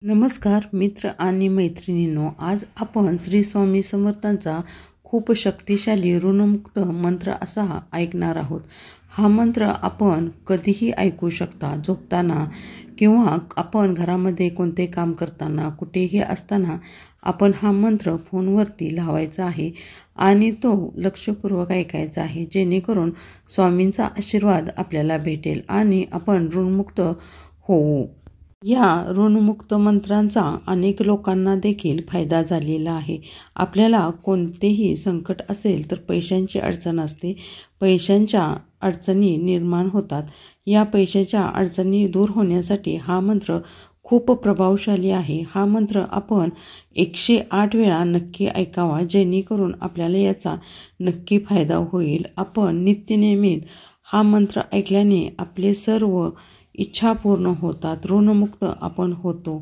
नमस्कार मित्र आणि मैत्रिणींनो, आज आपण श्री स्वामी समर्थांचा खूप शक्तिशाली ऋणमुक्त मंत्र असा ऐकणार आहोत। हा मंत्र आपण कधीही ऐकू शकता, झोपताना किंवा आपण घरामध्ये कोणते काम करताना, कुठेही असताना आपण हा मंत्र फोनवरती लावायचा आहे आणि तो लक्षपूर्वक ऐकायचा आहे, जेणेकरून स्वामींचा आशीर्वाद आपल्याला भेटेल आणि आपण ऋणमुक्त होऊ। या ऋणमुक्त मंत्रांचा अनेक लोकांना देखील फायदा झालेला आहे। आपल्याला कोणतेही संकट असेल तर पैशांची अडचण असते, पैशांच्या अडचणी निर्माण होतात। या पैशाच्या अडचणी दूर होण्यासाठी हा मंत्र खूप प्रभावशाली आहे। हा मंत्र आपण 108 वेळा नक्की ऐकावा, जेणेकरून आपल्याला याचा नक्की फायदा होईल। आपण नित्यनेमित हा मंत्र ऐकल्याने आपले सर्व इच्छा पूर्ण होतात, ऋणमुक्त आपण होतो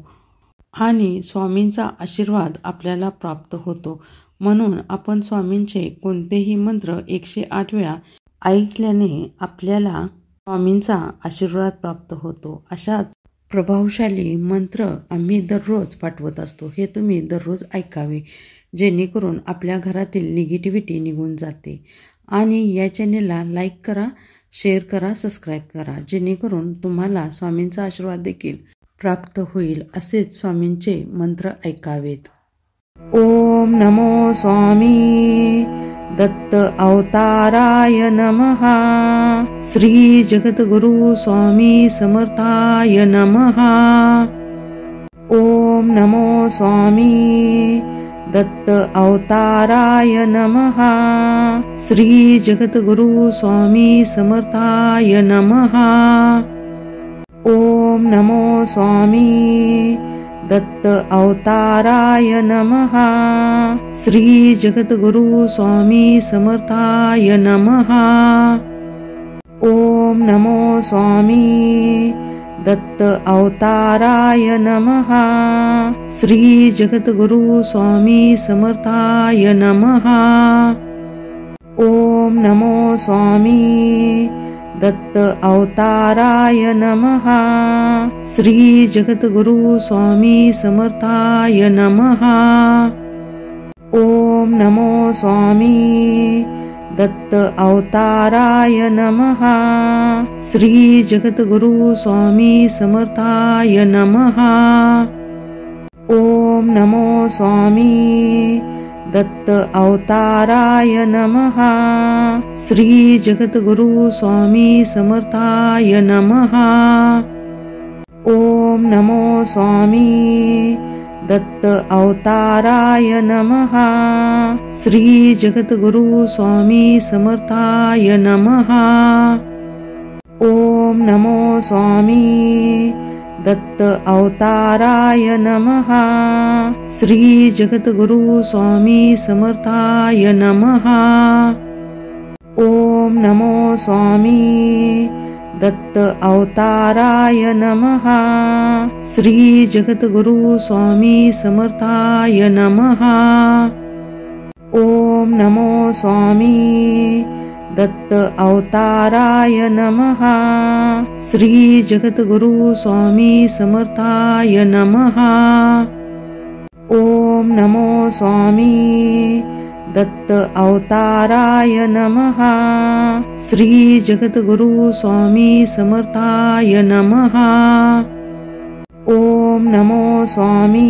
आणि स्वामींचा आशीर्वाद आपल्याला प्राप्त होतो। म्हणून आपण स्वामींचे कोणतेही मंत्र 108 वेळा ऐकल्याने आपल्याला स्वामींचा आशीर्वाद प्राप्त होतो। अशाच प्रभावशाली मंत्र आम्ही दररोज पाठवत असतो, हे तुम्ही दररोज ऐकावे, जेणेकरून आपल्या घरातील निगेटिव्हिटी निघून जाते। आणि या चॅनेलला लाईक करा, शेअर करा, सबस्क्राईब करा, जेणेकरून तुम्हाला स्वामींचा आशीर्वाद देखील प्राप्त होईल। असेच स्वामींचे मंत्र ऐकावेत। ओम नमो स्वामी दत्त अवताराय नमः। श्री जगद्गुरु स्वामी समर्थाय नमः। ओम नमो स्वामी दत्त अवताराय नमः। श्री जगद्गुरु स्वामी समर्थाय नमः। ओम नमो स्वामी दत्त अवताराय नमः। श्री जगद्गुरु स्वामी समर्थाय नमः। ओम नमो स्वामी दत्त अवताराय नमः। श्री जगद्गुरु स्वामी समर्थाय नमः। ओम नमो स्वामी दत्त अवताराय नमः। श्री जगद्गुरु स्वामी समर्थाय नमः। ओम नमो स्वामी दत्त अवताराय नमः। श्री जगद्गुरु स्वामी समर्थाय नमः। ओम नमो स्वामी दत्त अवताराय नमः। श्री जगद्गुरु स्वामी समर्थाय नमः। ओम नमो स्वामी दत्त अवताराय नमः। श्री जगद्गुरु स्वामी समर्थाय नमः। ओम नमो स्वामी दत्त अवताराय नमः। श्री जगद्गुरु स्वामी समर्थाय नमः। ओम नमो स्वामी दत्त अवताराय नमः। श्री जगद्गुरु स्वामी समर्थाय नमः। ओम नमो स्वामी दत्त अवताराय नमः। श्री जगद्गुरु स्वामी समर्थाय नमः। ओम नमो स्वामी दत्त अवताराय नमः। श्री जगद्गुरु स्वामी समर्थाय नमः। ओम नमो स्वामी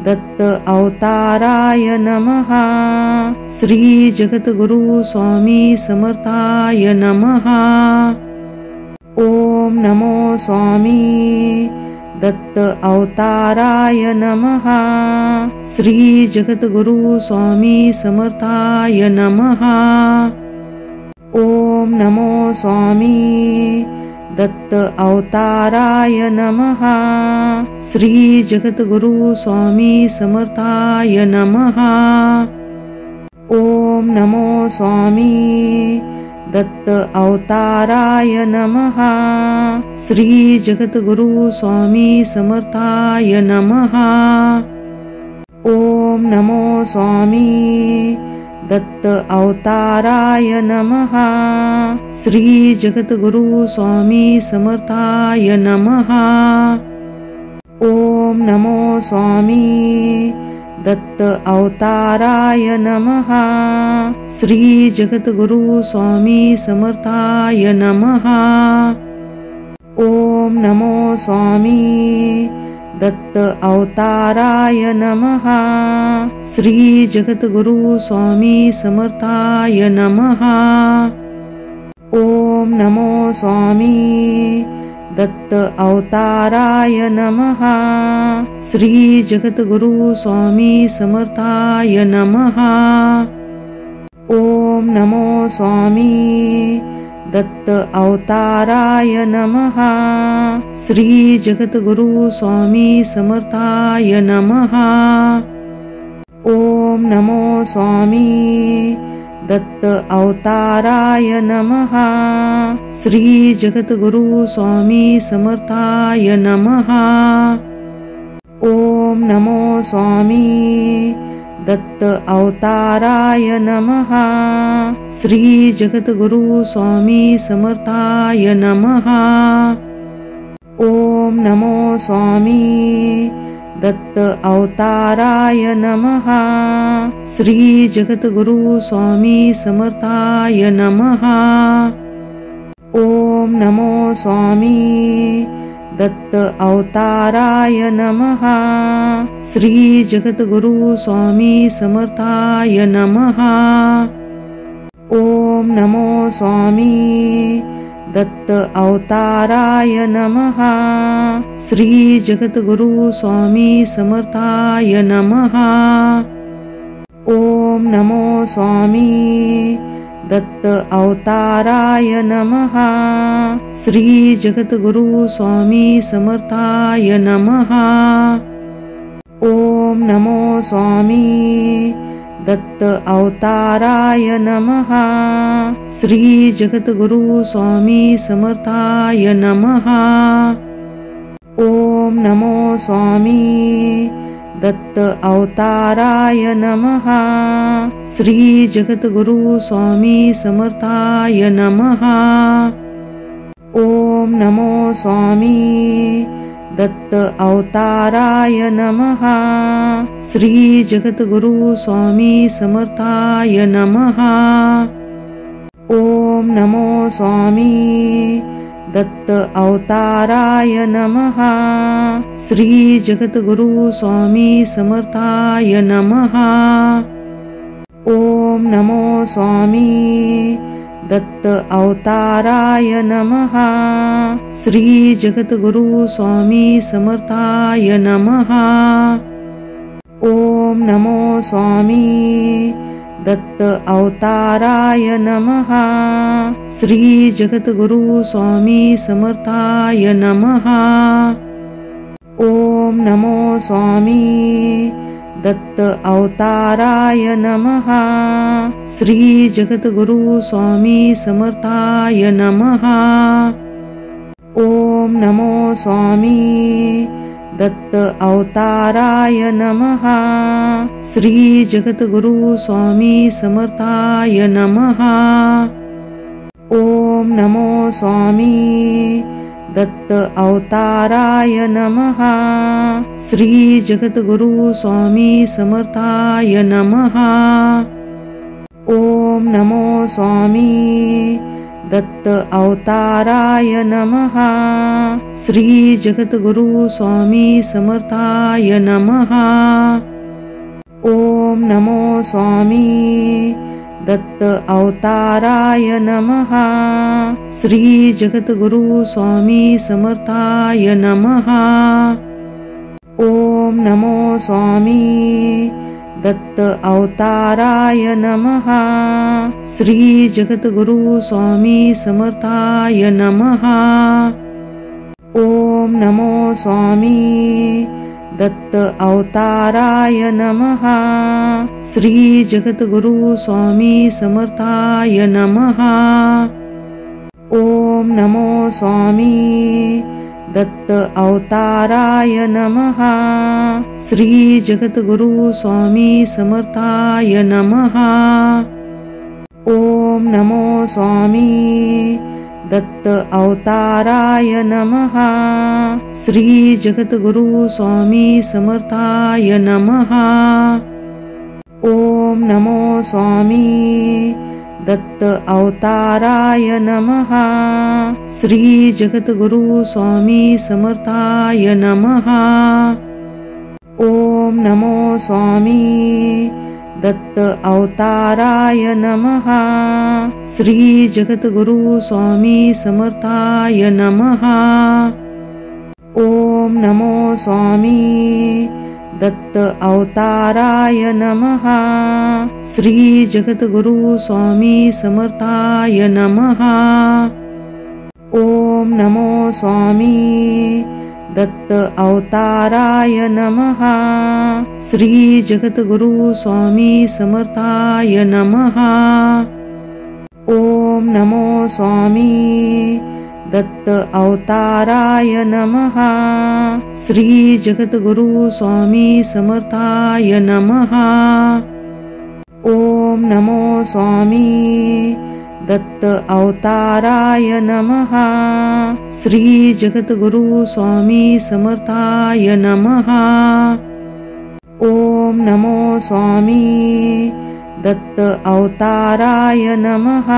दत्त अवताराय नमः। श्री जगद्गुरु स्वामी समर्थाय नमः। ओम नमो स्वामी दत्त अवताराय नमः। श्री जगद्गुरु स्वामी समर्थाय नमः। ओम नमो स्वामी दत्त अवताराय नमः। श्री जगद्गुरु स्वामी समर्थाय नमः। ओम नमो स्वामी दत्त अवताराय नमः। श्री जगद्गुरु स्वामी समर्थाय नमः। ओम नमो स्वामी दत्त अवताराय नमः। श्री जगद्गुरु स्वामी समर्थाय नमः। ओम ओम नमो स्वामी दत्त अवताराय नमः। श्री जगद्गुरु स्वामी समर्थाय नमः। ओम नमो स्वामी दत्त अवताराय नमः। श्री जगद्गुरु स्वामी समर्थाय नमः। ओम नमो स्वामी दत्त अवताराय नमः। श्री जगद्गुरु स्वामी समर्थाय नमः। ओम नमो स्वामी दत्त अवताराय नमः। श्री जगद्गुरु स्वामी समर्थाय नमः। ओम नमो स्वामी दत्त अवताराय नमः। श्री जगद्गुरु स्वामी समर्थाय नमः। ओम नमो स्वामी दत्त अवताराय नमः। श्री जगद्गुरु स्वामी समर्थाय नमः। ओम नमो स्वामी दत्त अवताराय नमः। श्री जगद्गुरु स्वामी समर्थाय नमः। ओम नमो स्वामी दत्त अवताराय नमः। श्री जगद्गुरु स्वामी समर्थाय नमः। ओम नमो स्वामी दत्त अवताराय नमः। श्री जगद्गुरु स्वामी समर्थाय नमः। ओम नमो स्वामी दत्त अवताराय नमः। श्री जगद्गुरु स्वामी समर्थाय नमः। ओम नमो स्वामी दत्त अवताराय नमः। श्री जगद्गुरु स्वामी समर्थाय नमः। ओम नमो स्वामी दत्त अवताराय नमः। श्री जगद्गुरु स्वामी समर्थाय नमः। ओम नमो स्वामी दत्त अवताराय नमः। श्री जगद्गुरु स्वामी समर्थाय नमः। ओम नमो स्वामी दत्त अवताराय नमः। श्री जगद्गुरु स्वामी समर्थाय नमः। ओम नमो स्वामी दत्त अवताराय नमः। श्री जगद्गुरु स्वामी समर्थाय नमः। ओम नमो स्वामी दत्त अवताराय नमः। श्री जगद्गुरु स्वामी समर्थाय नमः। ओम नमो स्वामी दत्त अवताराय नमः। श्री जगद्गुरु स्वामी समर्थाय नमः। ओम नमो स्वामी दत्त अवताराय नमः। श्री जगद्गुरु स्वामी समर्थाय नमः। ओम नमो स्वामी दत्त अवताराय नमः। श्री जगद्गुरु स्वामी समर्थाय नमः। ओम नमो स्वामी दत्त अवताराय नमः। श्री जगद्गुरु स्वामी समर्थाय नमः। ओम नमो स्वामी दत्त अवताराय नमः। श्री जगद्गुरु स्वामी समर्थाय नमः। ओम नमो स्वामी दत्त अवताराय नमः। श्री जगद्गुरु स्वामी समर्थाय नमः। ओम नमो स्वामी दत्त अवताराय नमः। श्री जगद्गुरु स्वामी समर्थाय नमः। ओम नमो स्वामी दत्त अवताराय नमः। श्री जगद्गुरु स्वामी समर्थाय नमः। ओम नमो स्वामी दत्त अवताराय नमः। श्री जगद्गुरु स्वामी समर्थाय नमः। ओम नमो स्वामी दत्त अवताराय नमः। श्री जगद्गुरु स्वामी समर्थाय नमः। ओम नमो स्वामी दत्त अवताराय नमः। श्री जगद्गुरु स्वामी समर्थाय नमः। ओम नमो स्वामी दत्त अवताराय नमः। श्री जगद्गुरु स्वामी समर्थाय नमः। ओम नमो स्वामी दत्त अवताराय नमः। श्री जगद्गुरु स्वामी समर्थाय नमः। ओम नमो स्वामी दत्त अवताराय नमः। श्री जगद्गुरु स्वामी समर्थाय नमः। ओम नमो स्वामी दत्त अवताराय नमः। श्री जगद्गुरु स्वामी समर्थाय नमः। ओम नमो स्वामी दत्त अवताराय नमः।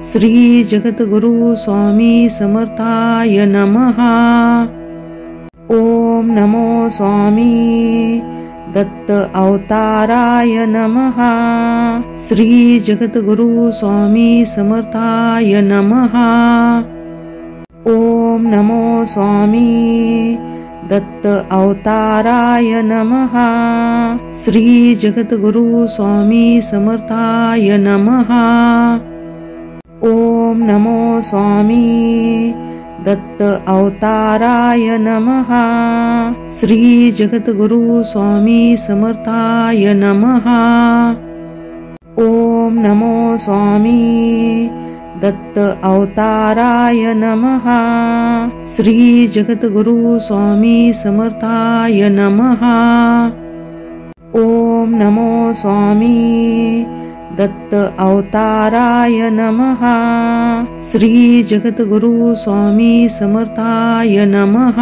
श्री जगद्गुरु स्वामी समर्थाय नमः। ओम नमो स्वामी दत्त अवताराय नमः। श्री जगद्गुरु स्वामी समर्थाय नमः। ओम नमो स्वामी दत्त अवताराय नमः। श्री जगद्गुरु स्वामी समर्थाय नमः। ओम नमो स्वामी दत्त अवताराय नमः। श्री जगद्गुरु स्वामी समर्थाय नमः। ओम नमो स्वामी दत्त अवताराय नमः। श्री जगद्गुरु स्वामी समर्थाय नमः। ओम नमो स्वामी दत्त अवताराय नमः। श्री जगद्गुरु स्वामी समर्थाय नमः।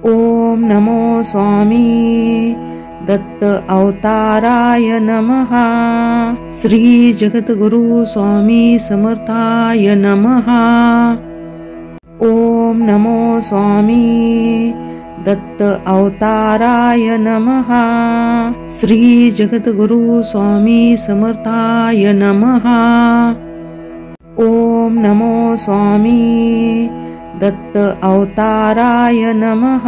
ओम नमो स्वामी दत्त अवताराय नमः। श्री जगद्गुरु स्वामी समर्थाय नमः। ओम नमो स्वामी दत्त अवताराय नमः। श्री जगद्गुरु स्वामी समर्थाय नमः। ओम नमो स्वामी दत्त अवताराय नमः।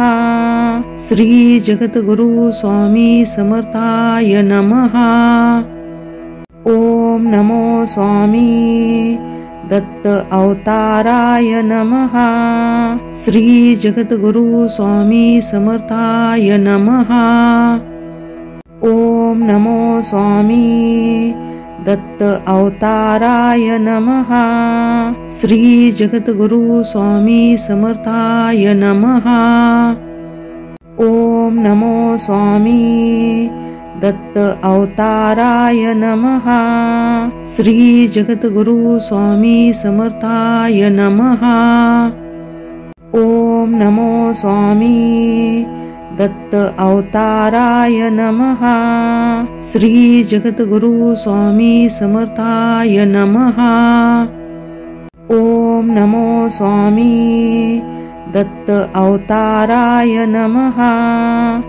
श्री जगद्गुरु स्वामी समर्थाय नमः। ओम नमो स्वामी दत्त अवताराय नमः। श्री जगद्गुरु स्वामी समर्थाय नमः। ओम नमो स्वामी दत्त अवताराय नमः। श्री जगद्गुरु स्वामी समर्थाय नमः। ओम नमो स्वामी दत्त अवताराय नमः। श्री जगद्गुरु स्वामी समर्थाय नमः। ओम नमो स्वामी दत्त अवताराय नमः। श्री जगद्गुरु स्वामी समर्थाय नमः। ओम नमो स्वामी दत्त अवताराय नमः।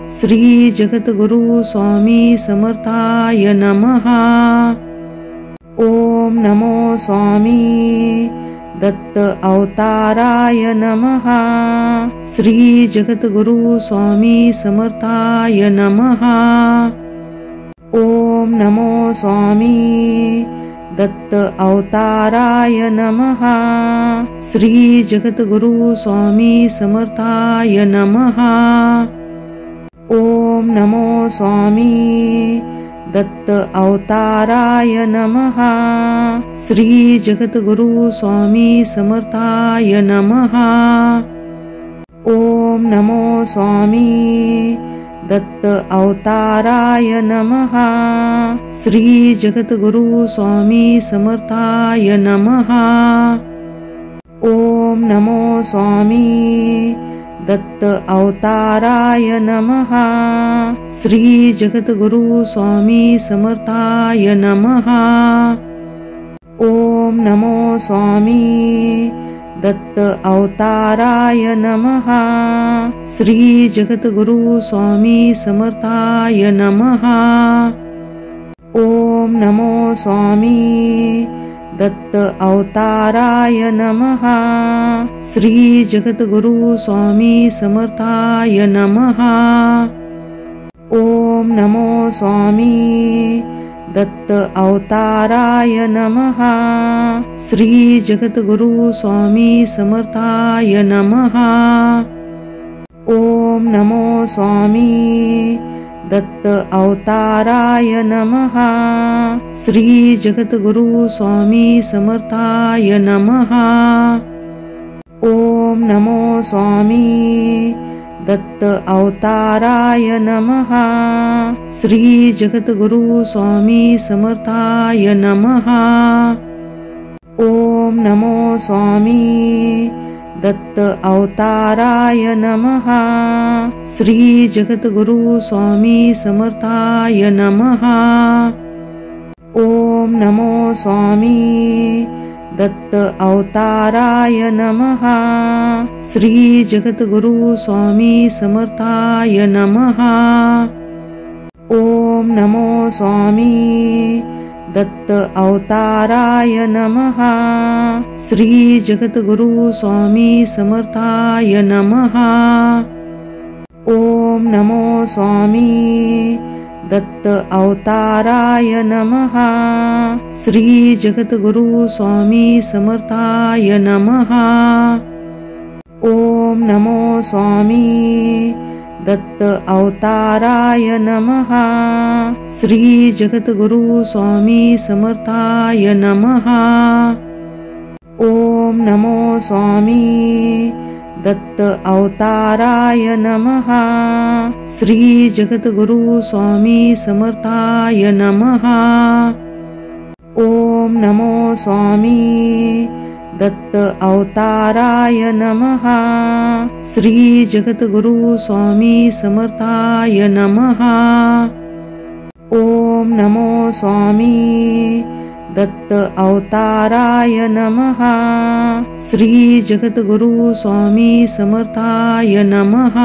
श्री जगद्गुरु स्वामी समर्थाय नमः। ओम नमो स्वामी दत्त अवताराय नमः। श्री जगद्गुरु स्वामी समर्थाय नमः। ओम नमो स्वामी दत्त अवताराय नमः। श्री जगद्गुरु स्वामी समर्थाय नमः। ओम नमो स्वामी दत्त अवताराय नमः। श्री जगद्गुरु स्वामी समर्थाय नमः। ओम नमो स्वामी दत्त अवताराय नमः। श्री जगद्गुरु स्वामी समर्थाय नमः। ओम नमो स्वामी दत्त अवताराय नमः। श्री जगद्गुरु स्वामी समर्थाय नमः। ओम नमो स्वामी दत्त अवताराय नमः। श्री जगद्गुरु स्वामी समर्थाय नमः। ओम नमो स्वामी दत्त अवताराय नमः। श्री जगद्गुरु स्वामी समर्थाय नमः। ओम नमो स्वामी दत्त अवताराय नमः। श्री जगद्गुरु स्वामी समर्थाय नमः। ओम नमो स्वामी दत्त अवताराय नमः। श्री जगद्गुरु स्वामी समर्थाय नमः। ओम नमो स्वामी दत्त अवताराय नमः। श्री जगद्गुरु स्वामी समर्थाय नमः। ओम नमो स्वामी दत्त अवताराय नमः। श्री जगद्गुरु स्वामी समर्थाय नमः। ओम नमो स्वामी दत्त अवताराय नमः। श्री जगद्गुरु स्वामी समर्थाय नमः। ओम नमो स्वामी दत्त अवताराय नमः। श्री जगद्गुरु स्वामी समर्थाय नमः। ओम नमो स्वामी दत्त अवताराय नमः। श्री जगद्गुरु स्वामी समर्थाय नमः। ओम नमो स्वामी दत्त अवताराय नमः। श्री जगद्गुरु स्वामी समर्थाय नमः। ओम नमो स्वामी दत्त अवताराय नमः। श्री जगद्गुरु स्वामी समर्थाय नमः। ओम नमो स्वामी दत्त अवताराय नमः। श्री जगद्गुरु स्वामी समर्थाय नमः। ओम नमो स्वामी दत्त अवताराय नमः। श्री जगद्गुरु स्वामी समर्थाय नमः।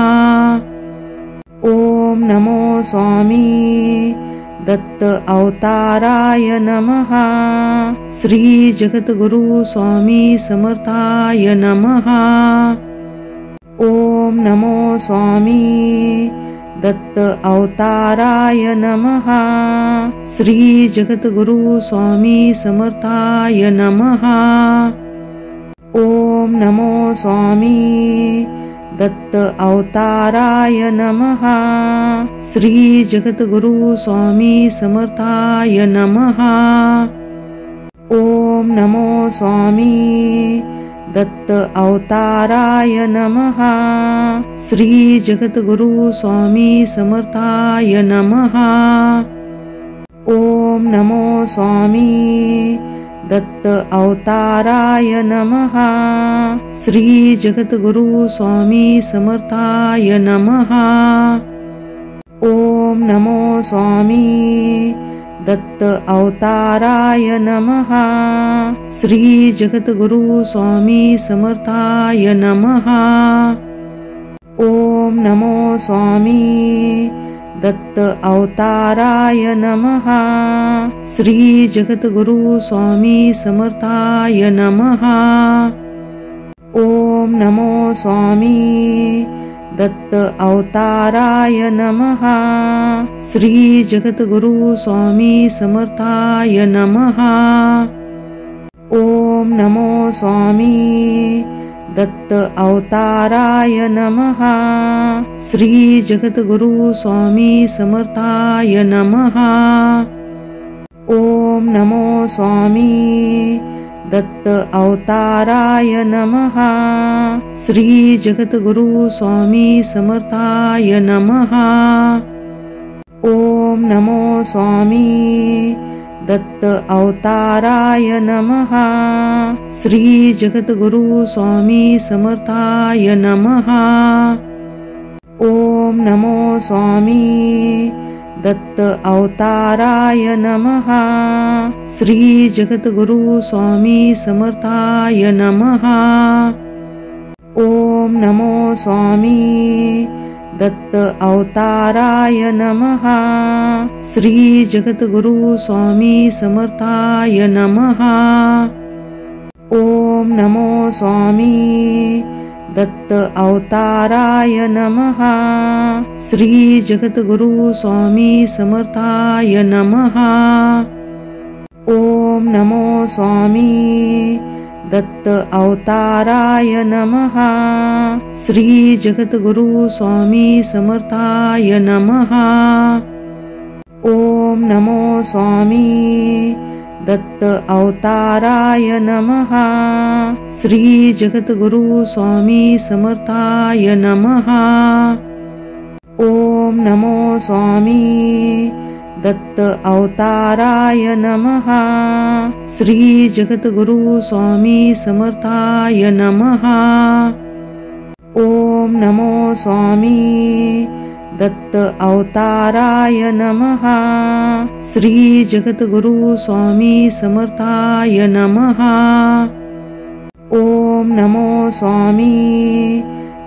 ओम नमो स्वामी दत्त अवताराय नमः। श्री जगद्गुरु स्वामी समर्थाय नमः। ओम नमो स्वामी दत्त अवताराय नमः। श्री जगद्गुरु स्वामी समर्थाय नमः। ओम नमो स्वामी दत्त अवताराय नमः। श्री जगद्गुरु स्वामी समर्थाय नमः। ओम नमो स्वामी दत्त अवताराय नमः। श्री जगद्गुरु स्वामी समर्थाय नमः। ओम नमो स्वामी दत्त अवताराय नमः। श्री जगद्गुरु स्वामी समर्थाय नमः। ओम नमो स्वामी दत्त अवताराय नमः। श्री जगद्गुरु स्वामी समर्थाय नमः। ओम नमो स्वामी दत्त अवताराय नमः। श्री जगद्गुरु स्वामी समर्थाय नमः। ओम नमो स्वामी दत्त अवताराय नमः। श्री जगद्गुरु स्वामी समर्थाय नमः। ओम नमो स्वामी दत्त अवताराय नमः। श्री जगद्गुरु स्वामी समर्थाय नमः। ओम नमो स्वामी दत्त अवताराय नमः। श्री जगद्गुरु स्वामी समर्थाय नमः। ओम नमो स्वामी दत्त अवताराय नमः। श्री जगद्गुरु स्वामी समर्थाय नमः। ओम नमो स्वामी दत्त अवताराय नमः। श्री जगद्गुरु स्वामी समर्थाय नमः। ओम नमो स्वामी दत्त अवताराय नमः। श्री जगद्गुरु स्वामी समर्थाय नमः। ओम नमो स्वामी दत्त अवताराय नमः। श्री जगद्गुरु स्वामी समर्थाय नमः। ओम नमो स्वामी दत्त अवताराय नमः। श्री जगद्गुरु स्वामी समर्थाय नमः। ओम नमो स्वामी दत्त अवताराय नमः। श्री जगद्गुरु स्वामी समर्थाय नमः। ओम नमो स्वामी दत्त अवताराय नमः। श्री जगद्गुरु स्वामी समर्थाय नमः। ओम नमो स्वामी दत्त अवताराय नमः। श्री जगद्गुरु स्वामी समर्थाय नमः। ओम नमो स्वामी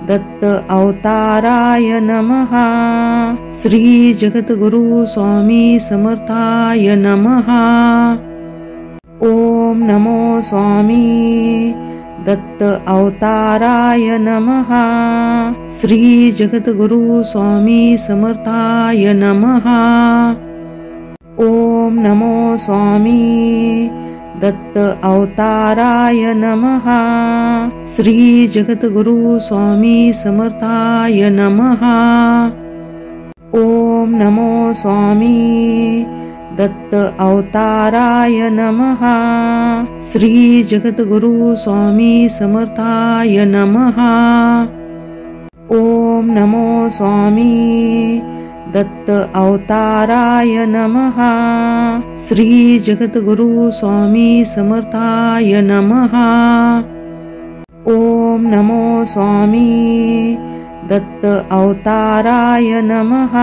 दत्त अवताराय नमः। श्री जगद्गुरु स्वामी समर्थाय नमः। ओम नमो स्वामी दत्त अवताराय नमः। श्री जगद्गुरु स्वामी समर्थाय नमः। ओम नमो स्वामी दत्त अवताराय नमः। श्री जगद्गुरु स्वामी समर्थाय नमः। ओम नमो स्वामी दत्त अवताराय नमः। श्री जगद्गुरु स्वामी समर्थाय नमः। ओम नमो स्वामी दत्त अवताराय नमः। श्री जगद्गुरु स्वामी समर्थाय नमः। ओम नमो स्वामी दत्त अवताराय नमः।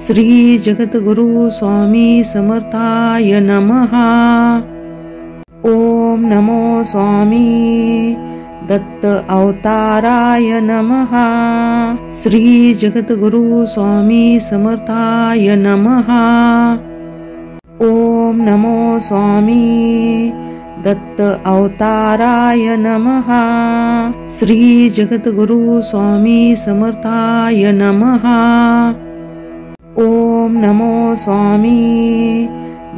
श्री जगद्गुरु स्वामी समर्थाय नमः। ओम नमो स्वामी दत्त अवताराय नमः। श्री जगद्गुरु स्वामी समर्थाय नमः। ओम नमो स्वामी दत्त अवताराय नमः। श्री जगद्गुरु स्वामी समर्थाय नमः। ओम नमो स्वामी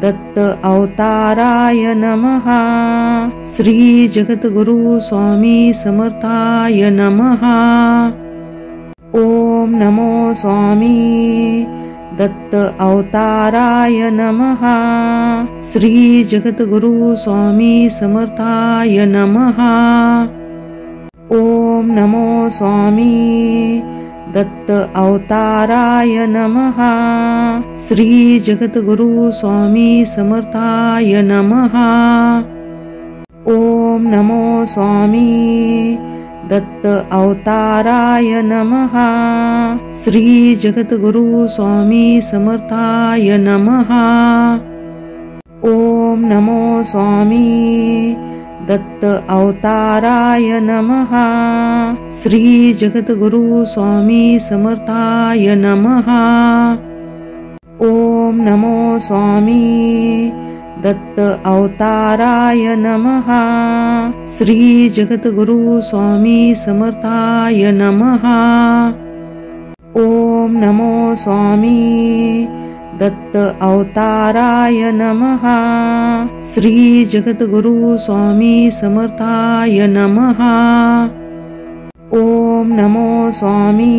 दत्त अवताराय नमः। श्री जगद्गुरु स्वामी समर्थाय नमः। ओम नमो स्वामी दत्त अवताराय नमः। श्री जगद्गुरु स्वामी समर्थाय नमः। ओम नमो स्वामी दत्त अवताराय नमः। श्री जगद्गुरु स्वामी समर्थाय नमः। ओम नमो स्वामी दत्त अवताराय नमः। श्री जगद्गुरु स्वामी समर्थाय नमः। ओम नमो स्वामी दत्त अवताराय नमः। श्री जगद्गुरु स्वामी समर्थाय नमः। ओम नमो स्वामी दत्त अवताराय नमः। श्री जगद्गुरु स्वामी समर्थाय नमः। ओम नमो स्वामी दत्त अवताराय नमः। श्री जगद्गुरु स्वामी समर्थाय नमः। ओम नमो स्वामी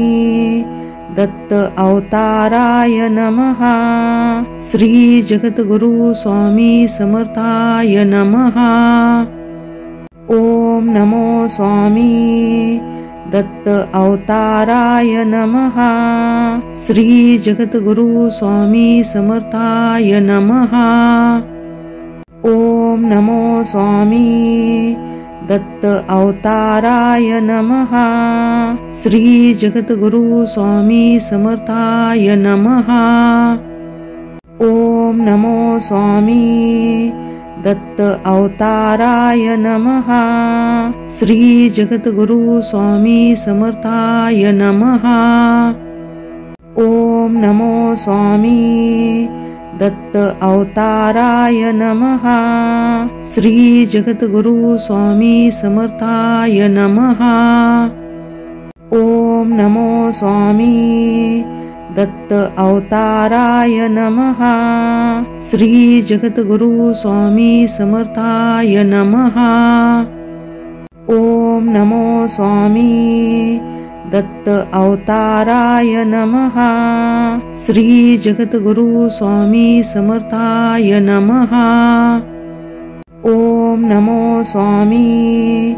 दत्त अवताराय नमः। श्री जगद्गुरु स्वामी समर्थाय नमः। ओम नमो स्वामी दत्त अवताराय नमः। श्री जगद्गुरु स्वामी समर्थाय नमः। ओम नमो स्वामी दत्त अवताराय नमः। श्री जगद्गुरु स्वामी समर्थाय नमः। ओम नमो स्वामी दत्त अवताराय नमः। श्री जगद्गुरु स्वामी समर्थाय नमः। ओम नमो स्वामी दत्त अवताराय नमः। श्री जगद्गुरु स्वामी समर्थाय नमः। ओम नमो स्वामी दत्त अवताराय नमः। श्री जगद्गुरु स्वामी समर्थाय नमः। ओम नमो स्वामी दत्त अवताराय नमः। श्री जगद्गुरु स्वामी समर्थाय नमः। ओम नमो स्वामी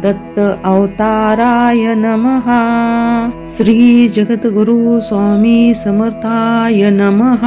दत्त अवताराय नमः। श्री जगद्गुरु स्वामी समर्थाय नमः।